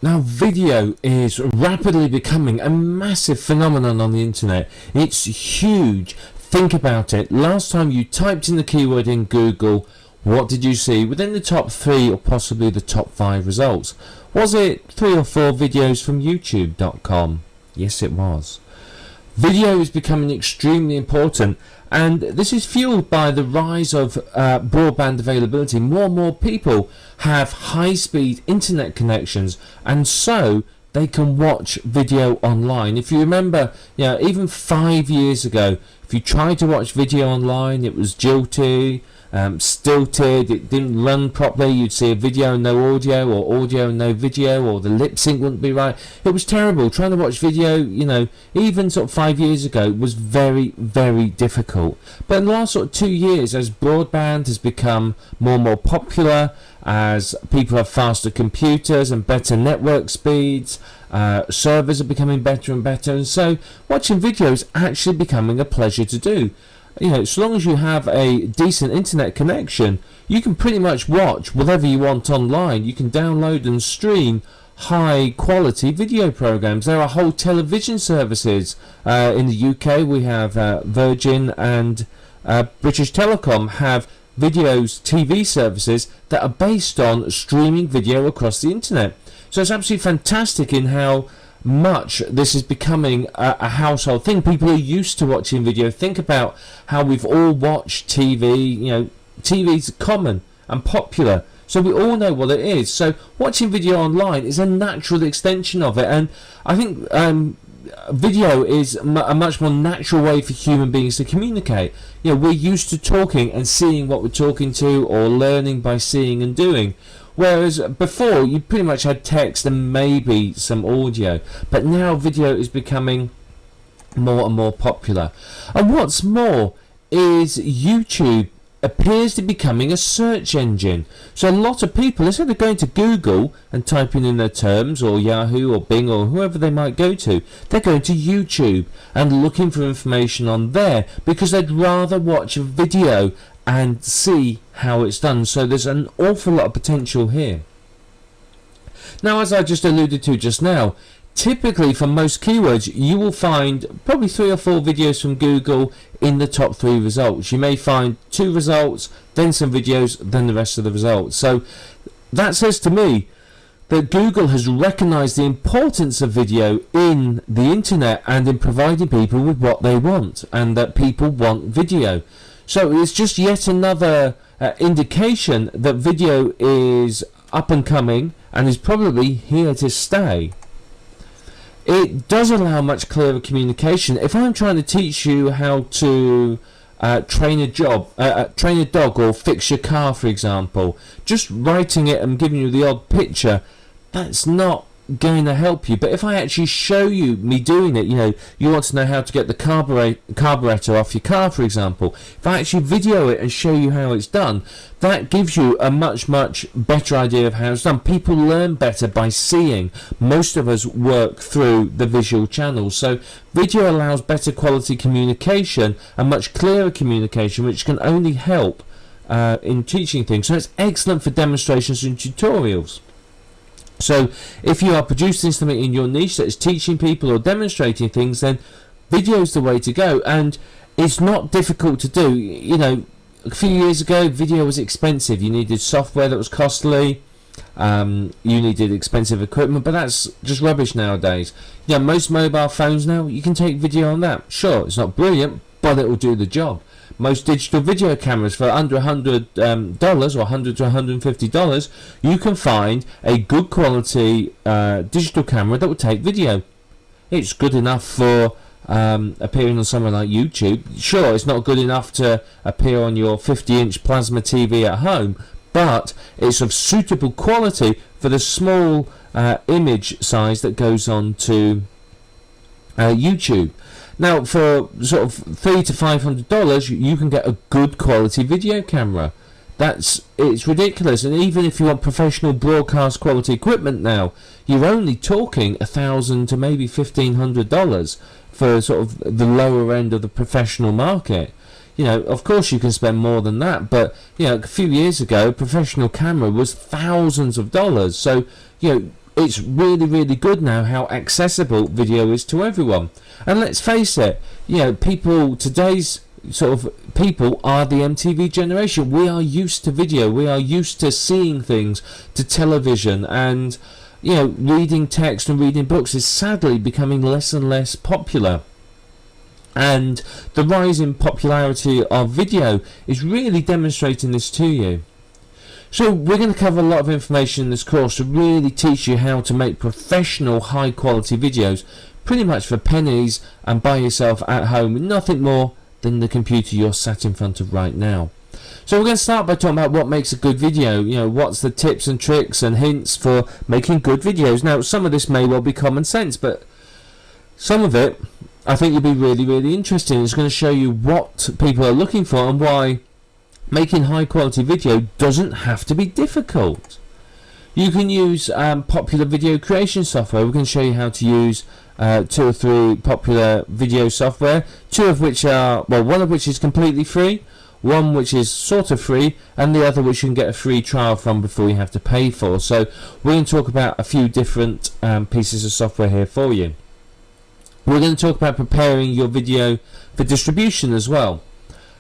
Now, video is rapidly becoming a massive phenomenon on the internet. It's huge. Think about it. Last time you typed in the keyword in Google, what did you see within the top 3 or possibly the top 5 results? Was it 3 or 4 videos from YouTube.com? Yes, it was. Video is becoming extremely important, and this is fueled by the rise of broadband availability. More and more people have high-speed internet connections, and so they can watch video online. If you remember, even 5 years ago, if you tried to watch video online, it was jilty, stilted, it didn't run properly. You'd see a video and no audio, or audio and no video, or the lip sync wouldn't be right. It was terrible. Trying to watch video, even sort of 5 years ago, was very, very difficult. But in the last sort of 2 years, as broadband has become more and more popular, as people have faster computers and better network speeds, servers are becoming better and better, and so watching video is actually becoming a pleasure to do. So long as you have a decent internet connection, you can pretty much watch whatever you want online. You can download and stream high quality video programs. There are whole television services. In the UK we have Virgin and British Telecom have TV services that are based on streaming video across the internet. So it's absolutely fantastic in how much this is becoming a household thing. People are used to watching video. Think about how we've all watched TV. TV's common and popular, so we all know what it is. So watching video online is a natural extension of it, and I think video is a much more natural way for human beings to communicate. We're used to talking and seeing what we're talking to, or learning by seeing and doing. Whereas before, you pretty much had text and maybe some audio. But now video is becoming more and more popular. And what's more is YouTube appears to be becoming a search engine. So a lot of people, instead of going to Google and typing in their terms, or Yahoo or Bing or whoever they might go to, they're going to YouTube and looking for information on there because they'd rather watch a video and see how it's done. So there's an awful lot of potential here. Now, as I just alluded to just now, typically for most keywords you will find probably 3 or 4 videos from Google in the top 3 results. You may find 2 results, then some videos, then the rest of the results. So that says to me that Google has recognized the importance of video in the internet and in providing people with what they want, and that people want video. So it's just yet another indication that video is up and coming and is probably here to stay. It does allow much clearer communication. If I'm trying to teach you how to train a dog or fix your car, for example, just writing it and giving you the odd picture, that's not going to help you. But if I actually show you me doing it, you want to know how to get the carburetor off your car, for example. If I actually video it and show you how it's done, that gives you a much better idea of how it's done. People learn better by seeing. Most of us work through the visual channels, so video allows better quality communication and much clearer communication, which can only help in teaching things. So it's excellent for demonstrations and tutorials. So if you are producing something in your niche that is teaching people or demonstrating things, then video is the way to go, and it's not difficult to do. A few years ago video was expensive. You needed software that was costly, you needed expensive equipment, but that's just rubbish nowadays. Most mobile phones now, you can take video on that. Sure, it's not brilliant, but it will do the job. Most digital video cameras for under $100 or $100 to $150, you can find a good quality digital camera that will take video. It's good enough for appearing on somewhere like YouTube. Sure, it's not good enough to appear on your 50-inch plasma TV at home, but it's of suitable quality for the small image size that goes on to YouTube. Now, for sort of $300 to $500, you can get a good quality video camera. It's ridiculous. And even if you want professional broadcast quality equipment now, you're only talking $1,000 to maybe $1,500 for sort of the lower end of the professional market. Of course you can spend more than that, but a few years ago, a professional camera was thousands of dollars. So it's really good now how accessible video is to everyone. And let's face it, you know, today's sort of people are the MTV generation. We are used to video, we are used to seeing things, to television, and you know, reading text and reading books is sadly becoming less and less popular. And the rise in popularity of video is really demonstrating this to you. So we're going to cover a lot of information in this course to really teach you how to make professional high quality videos pretty much for pennies and by yourself at home with nothing more than the computer you're sat in front of right now. So we're going to start by talking about what makes a good video. You know, what's the tips and tricks and hints for making good videos. Now, some of this may well be common sense, but some of it I think you'll be really interesting. It's going to show you what people are looking for and why making high quality video doesn't have to be difficult. You can use popular video creation software. We're going to show you how to use 2 or 3 popular video software, 2 of which are, well, one of which is completely free, one which is sort of free, and the other which you can get a free trial from before you have to pay for. So we're going to talk about a few different pieces of software here for you. We're going to talk about preparing your video for distribution as well.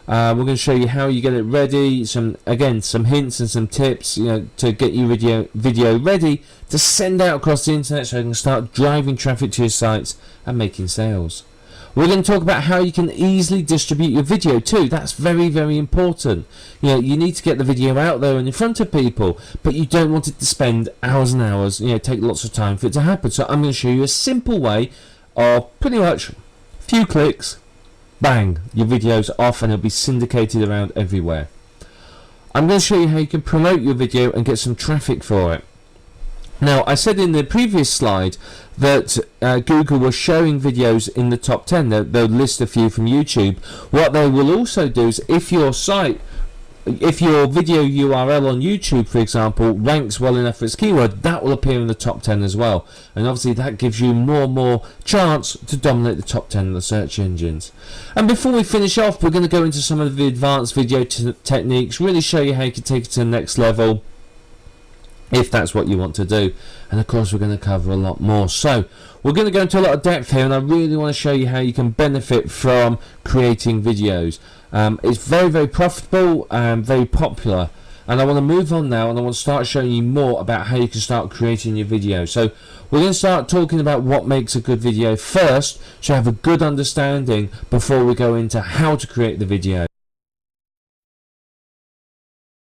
We're going to show you how you get it ready, some hints and some tips, you know, to get your video ready to send out across the internet so you can start driving traffic to your sites and making sales. We're going to talk about how you can easily distribute your video too. That's very important. You know, you need to get the video out there and in front of people, but you don't want it to spend hours and hours, you know, take lots of time for it to happen. So I'm going to show you a simple way of pretty much a few clicks, bang, your video's off and it'll be syndicated around everywhere. I'm going to show you how you can promote your video and get some traffic for it. Now, I said in the previous slide that Google was showing videos in the top 10. They'll list a few from YouTube. What they will also do is if your video URL on YouTube, for example, ranks well enough for its keyword, that will appear in the top 10 as well. And obviously that gives you more and more chance to dominate the top 10 of the search engines. And before we finish off, we're going to go into some of the advanced video techniques, really show you how you can take it to the next level, if that's what you want to do. And of course we're going to cover a lot more. So we're going to go into a lot of depth here, and I really want to show you how you can benefit from creating videos. It's very profitable and very popular, and I want to move on now and I want to start showing you more about how you can start creating your video. So we're going to start talking about what makes a good video first, so you have a good understanding before we go into how to create the video.